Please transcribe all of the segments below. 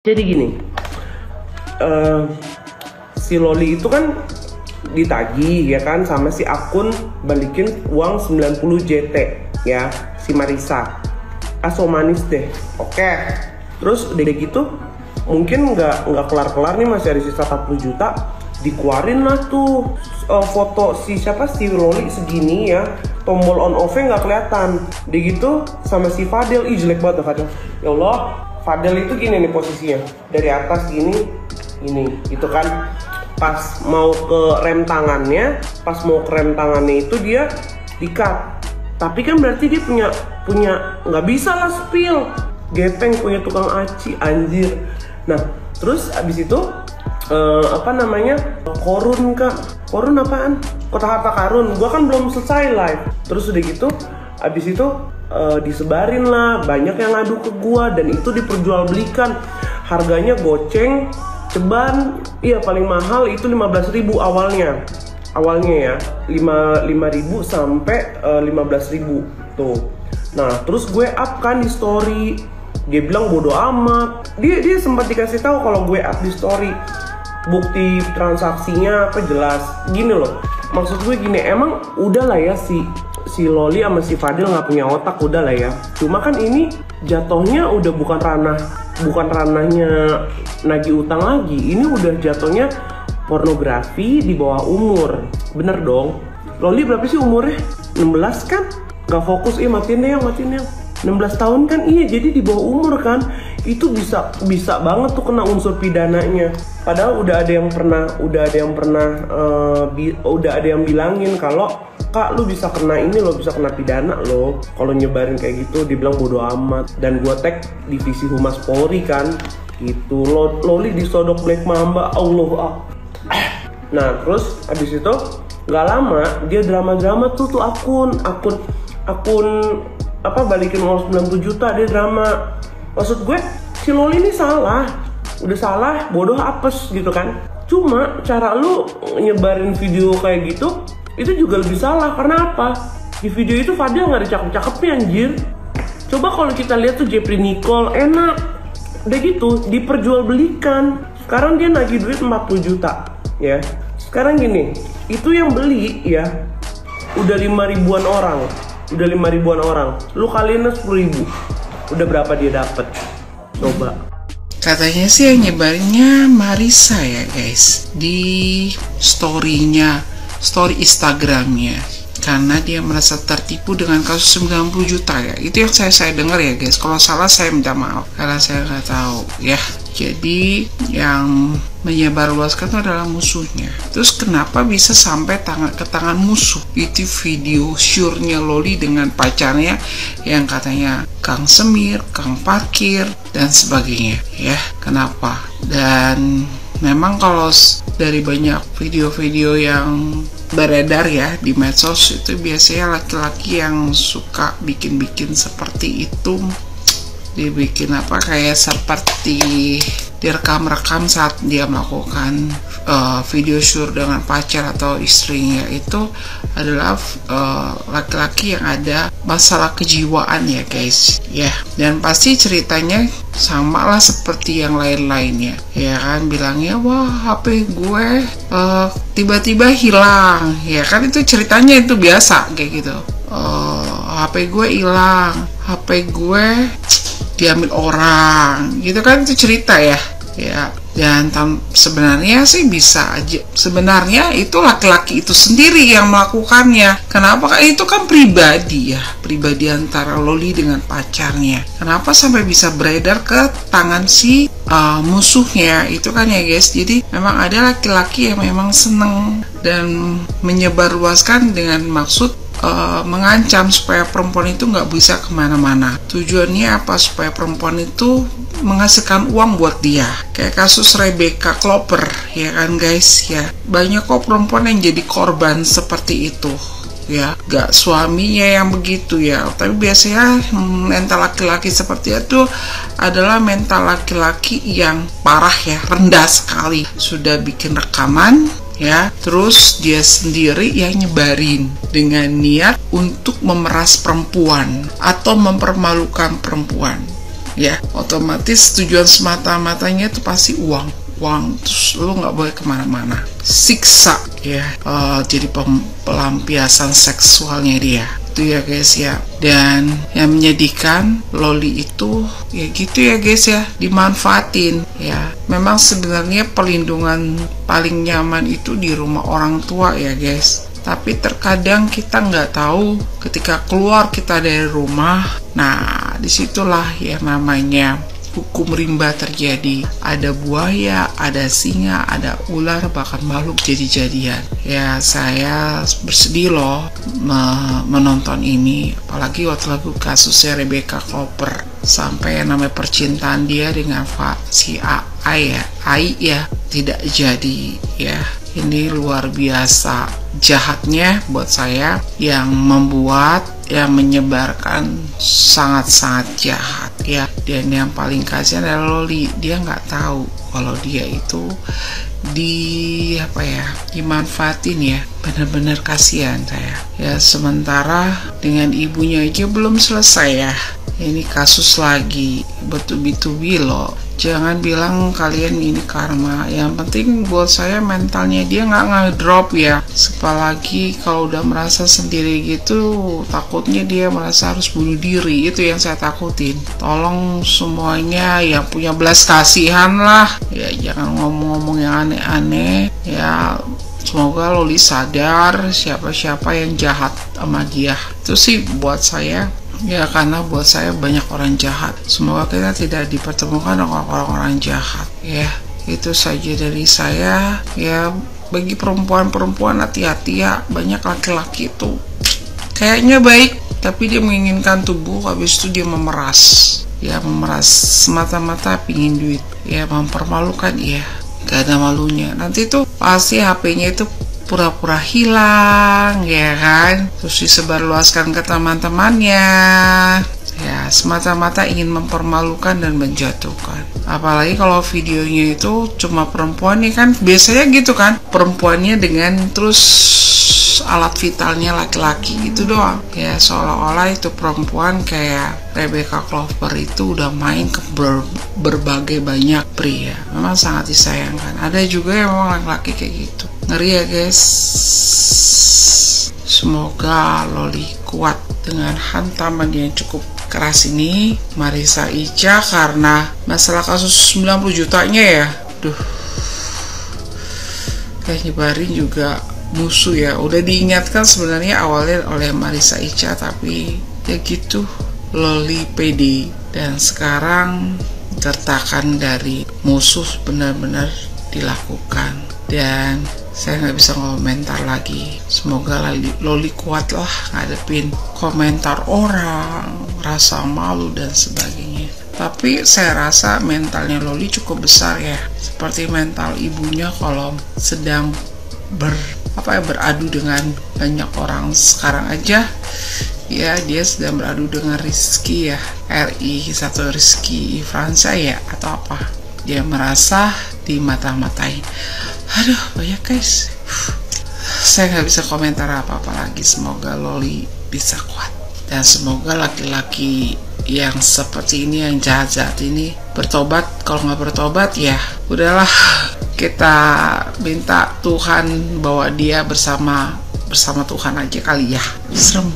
Jadi gini, si Loli itu kan ditagih ya kan sama si akun balikin uang 90 JT ya, si Marissa. So manis deh. Oke. Terus udah gitu mungkin nggak kelar-kelar nih, masih ada sisa 40 juta. Dikeluarin lah tuh foto si Loli segini ya, tombol on off-nya nggak kelihatan. Dia gitu sama si Fadel, ih jelek banget Fadel. Ya Allah, Fadel itu gini nih posisinya, dari atas gini, itu kan pas mau ke rem tangannya, itu dia di-cut. Tapi kan berarti dia punya nggak bisa lah spill, gepeng punya tukang aci anjir. Nah terus abis itu korun apaan? Kota harta karun, gua kan belum selesai live. Terus udah gitu abis itu disebarin lah, banyak yang ngadu ke gua dan itu diperjualbelikan. Harganya goceng, ceban, iya paling mahal itu 15.000 awalnya ya, 5.000 sampai 15.000 tuh. Nah terus gue up kan di story, dia bilang bodo amat. Dia sempat dikasih tahu kalau gue up di story, bukti transaksinya apa jelas. Gini loh, maksud gue gini, emang udah lah ya si Loli sama si Fadil nggak punya otak, udah lah ya. Cuma kan ini jatuhnya udah bukan ranahnya nagih utang lagi. Ini udah jatuhnya pornografi di bawah umur. Bener dong. Loli berapa sih umurnya? 16 kan? Gak fokus, matiin deh yang 16 tahun kan, iya jadi di bawah umur kan. Itu bisa banget tuh kena unsur pidananya. Padahal udah ada yang bilangin kalau Kak lu bisa kena ini lo, bisa kena pidana lo kalau nyebarin kayak gitu. Dibilang bodo amat, dan gua tag divisi humas Polri kan gitu. Loli disodok Black Mamba, Allah. Nah terus abis itu nggak lama dia drama tuh akun balikin uang 90 juta, dia drama. Maksud gue si Loli ini udah salah bodoh apes gitu kan. Cuma cara lu nyebarin video kayak gitu itu juga lebih salah. Karena apa? Di video itu Fadil nggak ada cakep-cakepnya anjir. Coba kalau kita lihat tuh Jeffrey Nicole enak, udah gitu diperjualbelikan. Sekarang dia nagih duit 40 juta ya. Sekarang gini, itu yang beli ya udah 5.000-an orang. Lu kaliin 10.000, udah berapa dia dapet? Coba. Katanya sih yang nyebarinnya Marissa ya guys, di story Instagramnya, karena dia merasa tertipu dengan kasus 90 juta ya. Itu yang saya dengar ya guys. Kalau salah saya minta maaf karena saya nggak tahu ya. Jadi yang menyebarluaskan itu adalah musuhnya. Terus kenapa bisa sampai ke tangan musuh? Itu video syurnya Loli dengan pacarnya yang katanya Kang Semir, Kang Parkir dan sebagainya ya. Kenapa? Dan memang kalau dari banyak video-video yang beredar ya di medsos, itu biasanya laki-laki yang suka bikin-bikin seperti itu, dibikin kayak seperti direkam-rekam saat dia melakukan video syur dengan pacar atau istrinya. Itu adalah laki-laki yang ada masalah kejiwaan ya guys ya. Dan pasti ceritanya sama lah seperti yang lain-lainnya ya kan, bilangnya wah HP gue tiba-tiba hilang ya kan. Itu ceritanya itu biasa kayak gitu. HP gue hilang, HP gue diambil orang gitu kan, itu cerita ya. Dan sebenarnya sih bisa aja, sebenarnya itu laki-laki itu sendiri yang melakukannya. Kenapa? Itu kan pribadi antara Loli dengan pacarnya. Kenapa sampai bisa beredar ke tangan si musuhnya itu kan ya guys. Jadi memang ada laki-laki yang memang seneng dan menyebarluaskan dengan maksud mengancam supaya perempuan itu nggak bisa kemana-mana. Tujuannya apa? Supaya perempuan itu menghasilkan uang buat dia. Kayak kasus Rebecca Klopper ya kan guys ya. Banyak kok perempuan yang jadi korban seperti itu ya. Gak suaminya yang begitu ya, tapi biasanya mental laki-laki seperti itu adalah mental laki-laki yang parah ya, rendah sekali. Sudah bikin rekaman ya, terus dia sendiri yang nyebarin dengan niat untuk memeras perempuan atau mempermalukan perempuan. ya otomatis tujuan semata-matanya itu pasti uang. Terus lo nggak boleh kemana-mana, siksa ya, jadi pelampiasan seksualnya dia itu ya guys ya. Dan yang menyedihkan, loli itu ya gitu ya guys ya, dimanfaatin ya. Memang sebenarnya perlindungan paling nyaman itu di rumah orang tua ya guys, tapi terkadang kita nggak tahu ketika keluar kita dari rumah. Nah disitulah ya namanya hukum rimba terjadi. Ada buaya, ada singa, ada ular, bahkan makhluk jadi-jadian. Ya saya bersedih loh menonton ini, apalagi waktu lagu kasusnya Rebecca Cooper, sampai yang namanya percintaan dia dengan si Ai ya tidak jadi ya. Ini luar biasa jahatnya buat saya, yang membuat, yang menyebarkan sangat-sangat jahat ya. Dan yang paling kasihan adalah loli, dia nggak tahu kalau dia itu dimanfaatin ya. Benar-benar kasihan saya ya. Sementara dengan ibunya aja belum selesai ya, ini kasus lagi bertubi-tubi loh. Jangan bilang kalian ini karma. Yang penting buat saya mentalnya dia nggak ngedrop ya. Apalagi kalau udah merasa sendiri gitu, takutnya dia merasa harus bunuh diri. Itu yang saya takutin. Tolong semuanya yang punya belas kasihan lah ya, jangan ngomong-ngomong yang aneh-aneh ya. Semoga loli sadar siapa-siapa yang jahat sama dia. Itu sih buat saya ya, karena buat saya banyak orang jahat. Semoga kita tidak dipertemukan dengan orang-orang jahat ya. Itu saja dari saya ya. Bagi perempuan-perempuan hati-hati ya, banyak laki-laki itu kayaknya baik tapi dia menginginkan tubuh, habis itu dia memeras semata-mata pingin duit ya, mempermalukan ya, gak ada malunya. Nanti tuh pasti HP-nya itu pura-pura hilang ya kan, terus disebarluaskan ke teman-temannya ya, semata-mata ingin mempermalukan dan menjatuhkan. Apalagi kalau videonya itu cuma perempuan nih kan, biasanya gitu kan, perempuannya dengan terus alat vitalnya laki-laki gitu doang ya, seolah-olah itu perempuan kayak Rebecca Cooper itu udah main ke berbagai banyak pria. Memang sangat disayangkan. Ada juga yang memang laki-laki kayak gitu, ngeri ya guys. Semoga loli kuat dengan hantaman yang cukup keras ini, Marissa Ica, karena masalah kasus 90 jutanya ya. Kayak nyebarin juga musuh ya. Udah diingatkan sebenarnya awalnya oleh Marissa Ica, tapi ya gitu, loli pede. Dan sekarang gertakan dari musuh benar-benar dilakukan. Dan saya nggak bisa komentar lagi. Semoga loli kuat lah ngadepin komentar orang, rasa malu dan sebagainya. Tapi saya rasa mentalnya loli cukup besar ya, seperti mental ibunya kalau sedang beradu dengan banyak orang sekarang aja ya. Dia sedang beradu dengan Rizky ya, Rizky Fransa ya atau apa. Dia merasa dimata-matain. Aduh banyak guys, saya nggak bisa komentar apa-apa lagi. Semoga loli bisa kuat, dan semoga laki-laki yang seperti ini, yang jahat-jahat ini bertobat. Kalau nggak bertobat ya udahlah, kita minta Tuhan bawa dia bersama Tuhan aja kali ya. Serem.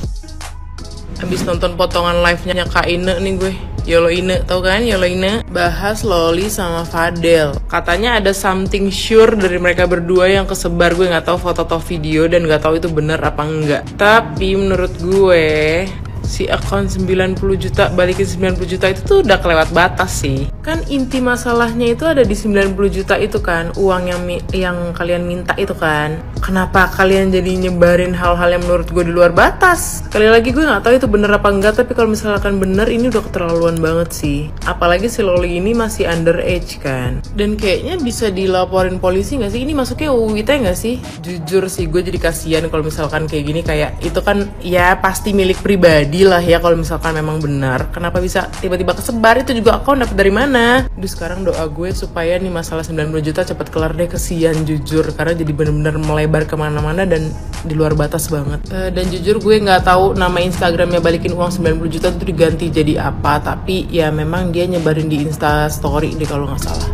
Habis nonton potongan live-nya Kak Ine nih gue, Yolo Ine, tau kan Yolo Ine? Bahas loli sama Fadel. Katanya ada something sure dari mereka berdua yang kesebar. Gue gak tahu foto atau video dan gak tahu itu bener apa enggak. Tapi menurut gue si akun 90 juta balikin 90 juta itu tuh udah kelewat batas sih. Kan inti masalahnya itu ada di 90 juta itu kan, uang yang kalian minta itu kan. Kenapa kalian jadi nyebarin hal-hal yang menurut gue di luar batas? Sekali lagi gue gak tahu itu bener apa enggak, tapi kalau misalkan bener ini udah keterlaluan banget sih. Apalagi si loli ini masih underage kan. Dan kayaknya bisa dilaporin polisi gak sih? Ini masuknya UU ITE gak sih? Jujur sih gue jadi kasihan kalau misalkan kayak gini, kayak itu kan ya pasti milik pribadi lah ya. Kalau misalkan memang benar, kenapa bisa tiba-tiba kesebar? Itu juga akun dapat dari mana? Duh, sekarang doa gue supaya nih masalah 90 juta cepat kelar deh. Kesian jujur, karena jadi bener-bener melebar melebar kemana-mana dan di luar batas banget. Dan jujur gue nggak tahu nama Instagramnya balikin uang 90 juta itu diganti jadi apa, tapi ya memang dia nyebarin di Insta Story deh kalau nggak salah.